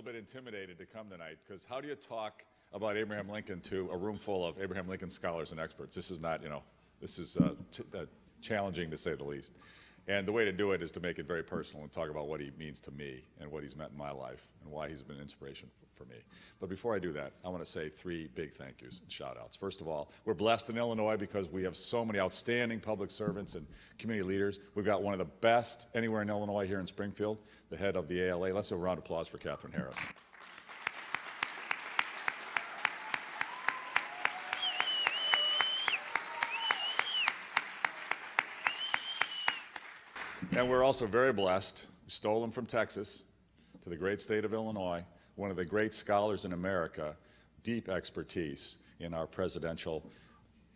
little bit intimidated to come tonight, because how do you talk about Abraham Lincoln to a room full of Abraham Lincoln scholars and experts? This is not, this is challenging to say the least. And the way to do it is to make it very personal and talk about what he means to me and what he's meant in my life and why he's been an inspiration for me. But before I do that, I want to say three big thank yous and shout outs. First of all, we're blessed in Illinois because we have so many outstanding public servants and community leaders. We've got one of the best anywhere in Illinois here in Springfield, the head of the ALA. Let's have a round of applause for Catherine Harris. And we're also very blessed. We stole him from Texas to the great state of Illinois, one of the great scholars in America, deep expertise in our presidential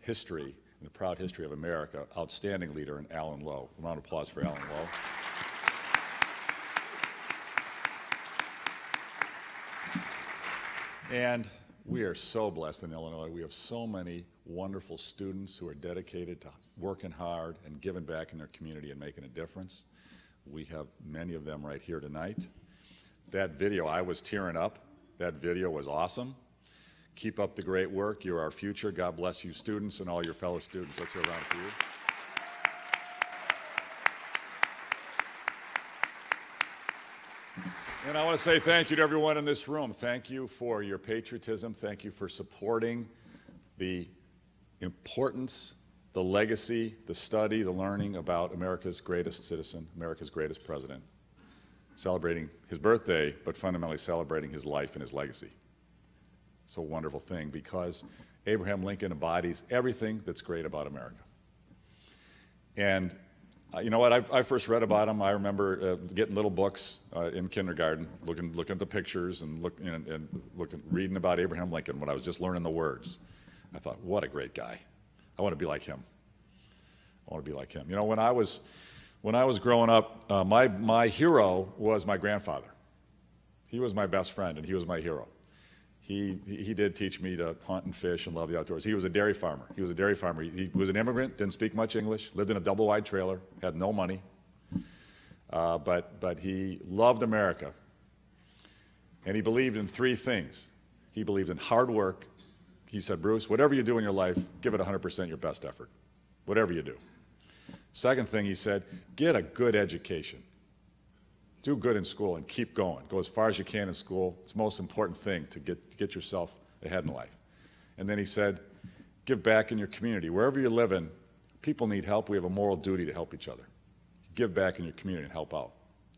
history, in the proud history of America, outstanding leader in Alan Lowe. A round of applause for Alan Lowe. And we are so blessed in Illinois. We have so many wonderful students who are dedicated to working hard and giving back in their community and making a difference. We have many of them right here tonight. That video, I was tearing up. That video was awesome. Keep up the great work. You're our future. God bless you, students, and all your fellow students. Let's hear a round for you. And I want to say thank you to everyone in this room. Thank you for your patriotism. Thank you for supporting the importance, the legacy, the study, the learning about America's greatest citizen, America's greatest president, celebrating his birthday, but fundamentally celebrating his life and his legacy. It's a wonderful thing because Abraham Lincoln embodies everything that's great about America. And you know what? I first read about him. I remember getting little books in kindergarten, looking at the pictures and reading about Abraham Lincoln when I was just learning the words. I thought, what a great guy! I want to be like him. I want to be like him. You know, when I was growing up, my hero was my grandfather. He was my best friend, and he was my hero. He did teach me to hunt and fish and love the outdoors. He was a dairy farmer. He was a dairy farmer. He was an immigrant, didn't speak much English, lived in a double-wide trailer, had no money, but he loved America. And he believed in three things. He believed in hard work. He said, Bruce, whatever you do in your life, give it 100% your best effort, whatever you do. Second thing he said, get a good education. Do good in school and keep going. Go as far as you can in school. It's the most important thing to get yourself ahead in life. And then he said, give back in your community. Wherever you live in, people need help. We have a moral duty to help each other. Give back in your community and help out.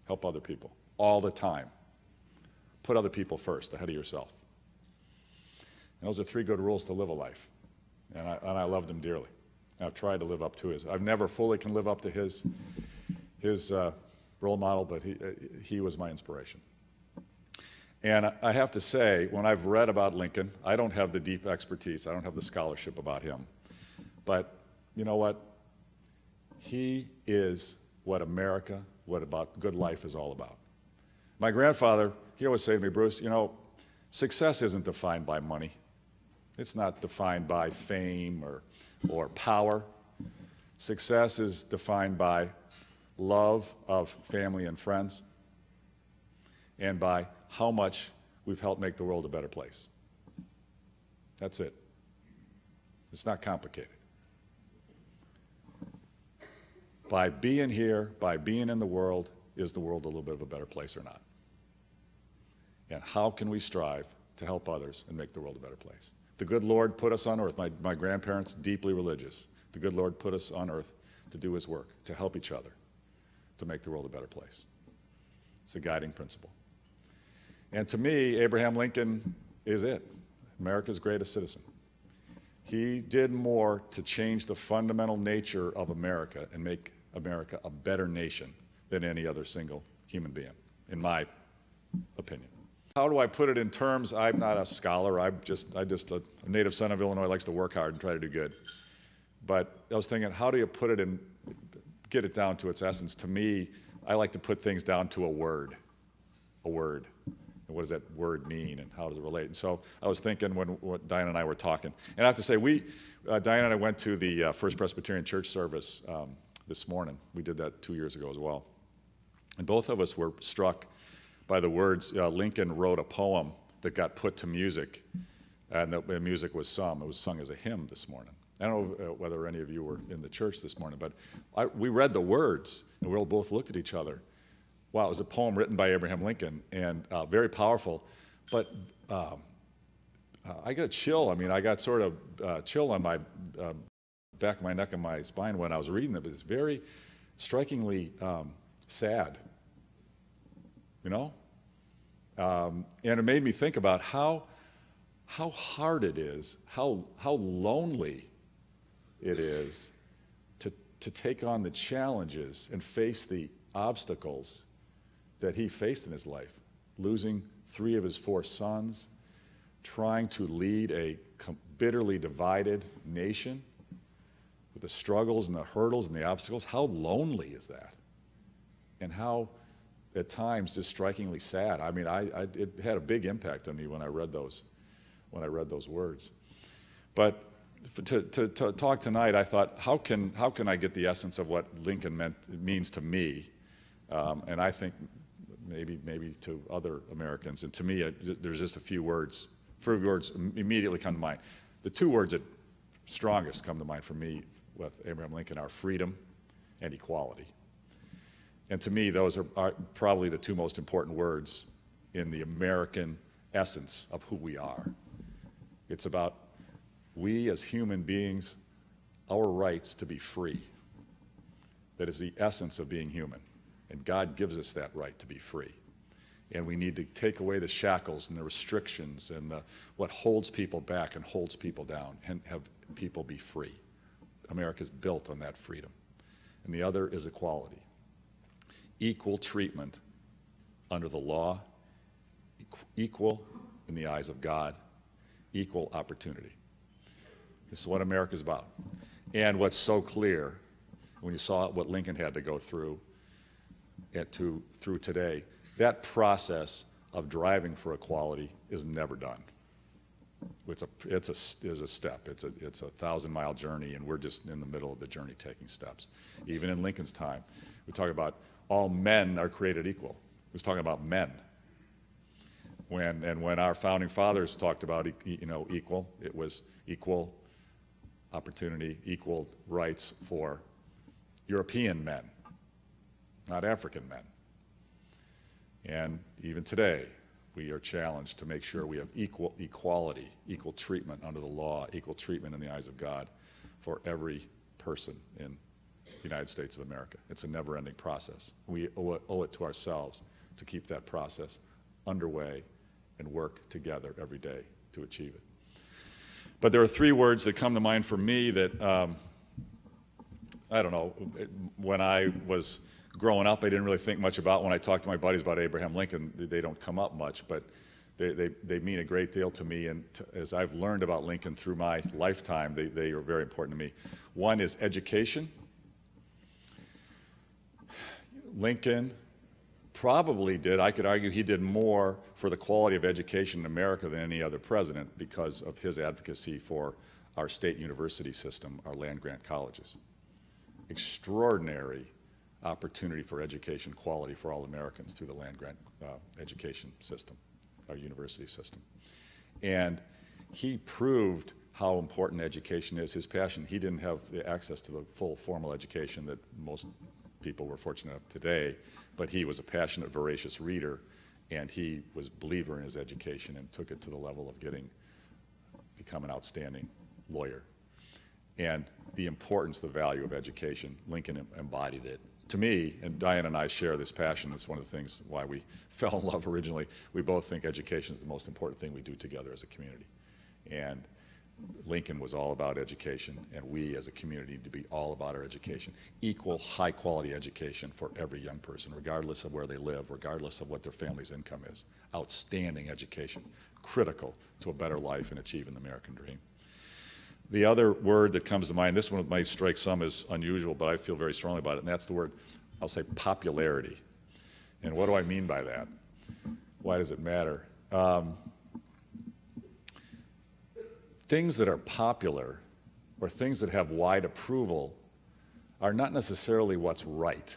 Help other people all the time. Put other people first, ahead of yourself. And those are three good rules to live a life. And I loved him dearly. And I've tried to live up to his. I've never fully can live up to his role model, but he was my inspiration. And I have to say, when I've read about Lincoln, I don't have the deep expertise, I don't have the scholarship about him, but you know what? He is what America, what about good life is all about. My grandfather, he always said to me, Bruce, you know, success isn't defined by money. It's not defined by fame or power. Success is defined by love of family and friends, and by how much we've helped make the world a better place. That's it. It's not complicated. By being here, by being in the world, is the world a little bit of a better place or not? And how can we strive to help others and make the world a better place? The good Lord put us on earth. My grandparents, deeply religious. The good Lord put us on earth to do his work, to help each other, to make the world a better place. It's a guiding principle. And to me, Abraham Lincoln is it, America's greatest citizen. He did more to change the fundamental nature of America and make America a better nation than any other single human being, in my opinion. How do I put it in terms? I'm not a scholar. I'm just a native son of Illinois, likes to work hard and try to do good. But I was thinking, how do you put it in, get it down to its essence? To me, I like to put things down to a word. A word. And what does that word mean and how does it relate? And so I was thinking when Diane and I were talking. And I have to say, Diane and I went to the First Presbyterian Church service this morning. We did that 2 years ago as well. And both of us were struck by the words. Lincoln wrote a poem that got put to music, and the music was sung. It was sung as a hymn this morning. I don't know whether any of you were in the church this morning, but we read the words, and we all both looked at each other. Wow, it was a poem written by Abraham Lincoln, and very powerful. But I got a chill. I mean, I got sort of chill on my back of my neck and my spine when I was reading it. It was very strikingly sad, you know? And it made me think about how hard it is, how lonely it is to take on the challenges and face the obstacles that he faced in his life, losing 3 of his 4 sons, trying to lead a bitterly divided nation with the struggles and the hurdles and the obstacles. How lonely is that? And how, at times, just strikingly sad. I mean, it had a big impact on me when I read those words. But to talk tonight, I thought, how can I get the essence of what Lincoln means to me, and I think maybe to other Americans. And to me, there's just a few words immediately come to mind. The 2 words that strongest come to mind for me with Abraham Lincoln are freedom and equality. And to me, those are probably the 2 most important words in the American essence of who we are. It's about we as human beings, our rights to be free. That is the essence of being human. And God gives us that right to be free. And we need to take away the shackles and the restrictions and what holds people back and holds people down, and have people be free. America's built on that freedom. And the other is equality. Equal treatment under the law, equal in the eyes of God, equal opportunity. This is what America's about. And what's so clear, when you saw what Lincoln had to go through today, that process of driving for equality is never done. It's a step. It's a 1,000-mile journey, and we're just in the middle of the journey taking steps. Even in Lincoln's time, we talk about all men are created equal. He was talking about men. When our founding fathers talked about equal, it was equal opportunity, equal rights for European men, not African men. And even today, we are challenged to make sure we have equality, equal treatment under the law, equal treatment in the eyes of God for every person in the United States of America. It's a never-ending process. We owe it to ourselves to keep that process underway and work together every day to achieve it. But there are 3 words that come to mind for me that, I don't know, when I was growing up, I didn't really think much about. When I talk to my buddies about Abraham Lincoln, they don't come up much, but they mean a great deal to me. And as I've learned about Lincoln through my lifetime, they are very important to me. One is education. Lincoln probably did, I could argue he did more for the quality of education in America than any other president because of his advocacy for our state university system, our land-grant colleges. Extraordinary opportunity for education quality for all Americans through the land-grant education system, our university system. And he proved how important education is, his passion. He didn't have the access to the full formal education that most people were fortunate enough today, but he was a passionate, voracious reader, and he was a believer in his education and took it to the level of become an outstanding lawyer. And the importance, the value of education, Lincoln embodied it. To me, and Diane and I share this passion, it's one of the things why we fell in love originally. We both think education is the most important thing we do together as a community. And Lincoln was all about education, and we as a community need to be all about our education. Equal, high-quality education for every young person, regardless of where they live, regardless of what their family's income is. Outstanding education, critical to a better life and achieving the American dream. The other word that comes to mind, this one might strike some as unusual, but I feel very strongly about it, and that's the word, I'll say, popularity. And what do I mean by that? Why does it matter? Things that are popular or things that have wide approval are not necessarily what's right.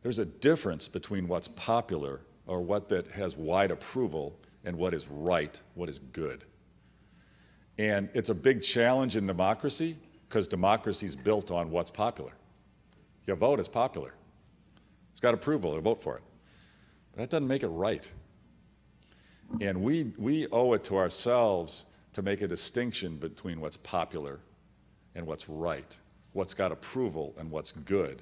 There's a difference between what's popular or what that has wide approval and what is right, what is good. And it's a big challenge in democracy because democracy is built on what's popular. Your vote is popular. It's got approval, you vote for it. But that doesn't make it right. And we owe it to ourselves to make a distinction between what's popular and what's right, what's got approval and what's good,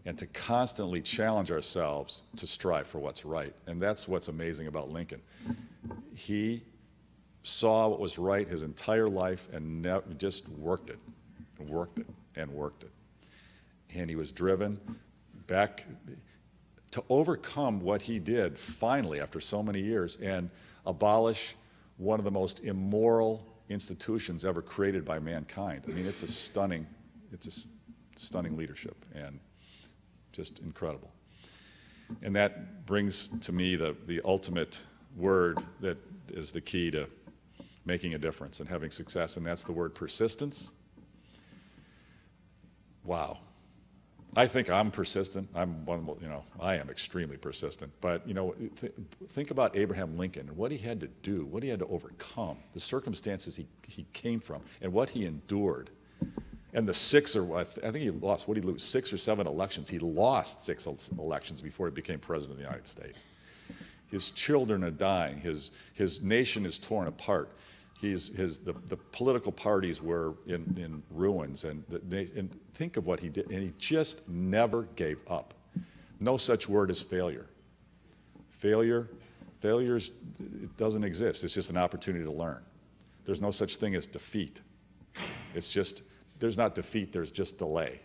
and to constantly challenge ourselves to strive for what's right. And that's what's amazing about Lincoln. He saw what was right his entire life and just worked it, and worked it, and worked it. And he was driven back to overcome what he did finally after so many years and abolish one of the most immoral institutions ever created by mankind. I mean, it's a stunning leadership and just incredible. And that brings to me the ultimate word that is the key to making a difference and having success, and that's the word persistence. Wow. I think I'm persistent. I am extremely persistent. But, think about Abraham Lincoln and what he had to do, what he had to overcome, the circumstances he came from, and what he endured. And the I think he lost, what did he lose, 6 or 7 elections? He lost 6 elections before he became president of the United States. His children are dying. His nation is torn apart. The political parties were in ruins, and think of what he did, and he just never gave up. No such word as failure. Failure, it doesn't exist. It's just an opportunity to learn. There's no such thing as defeat. It's just, there's not defeat, there's just delay.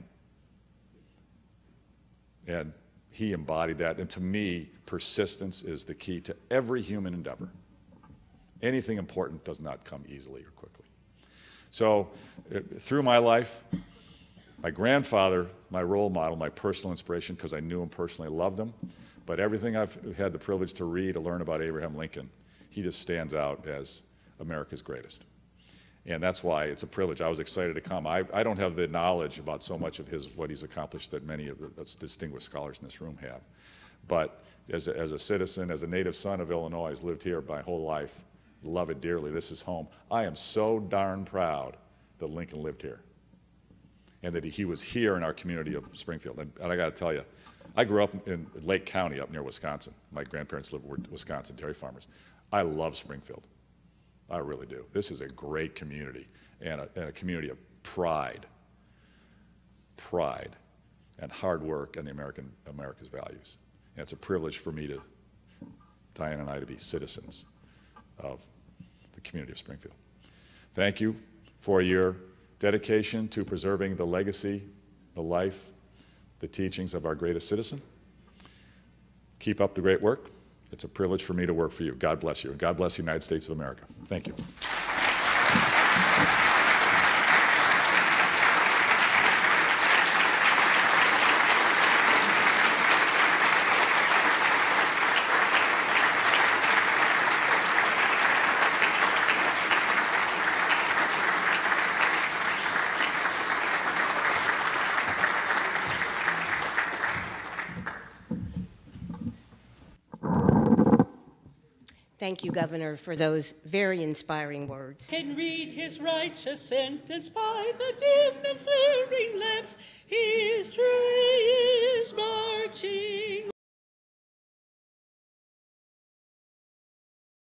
And he embodied that, and to me, persistence is the key to every human endeavor. Anything important does not come easily or quickly. So through my life, my grandfather, my role model, my personal inspiration, because I knew him personally, loved him, but everything I've had the privilege to read, to learn about Abraham Lincoln, he just stands out as America's greatest. And that's why it's a privilege. I was excited to come. I don't have the knowledge about so much of what he's accomplished that many of the distinguished scholars in this room have. But as a citizen, as a native son of Illinois, who's lived here my whole life, love it dearly. This is home. I am so darn proud that Lincoln lived here and that he was here in our community of Springfield. And I got to tell you, I grew up in Lake County up near Wisconsin. My grandparents lived in Wisconsin, dairy farmers. I love Springfield. I really do. This is a great community and a community of pride and hard work and America's values. And it's a privilege for me Diane and I, to be citizens of the community of Springfield. Thank you for your dedication to preserving the legacy, the life, the teachings of our greatest citizen. Keep up the great work. It's a privilege for me to work for you. God bless you, and God bless the United States of America. Thank you. Thank you, Governor, for those very inspiring words. Can read his righteous sentence by the dim and flaring lamps.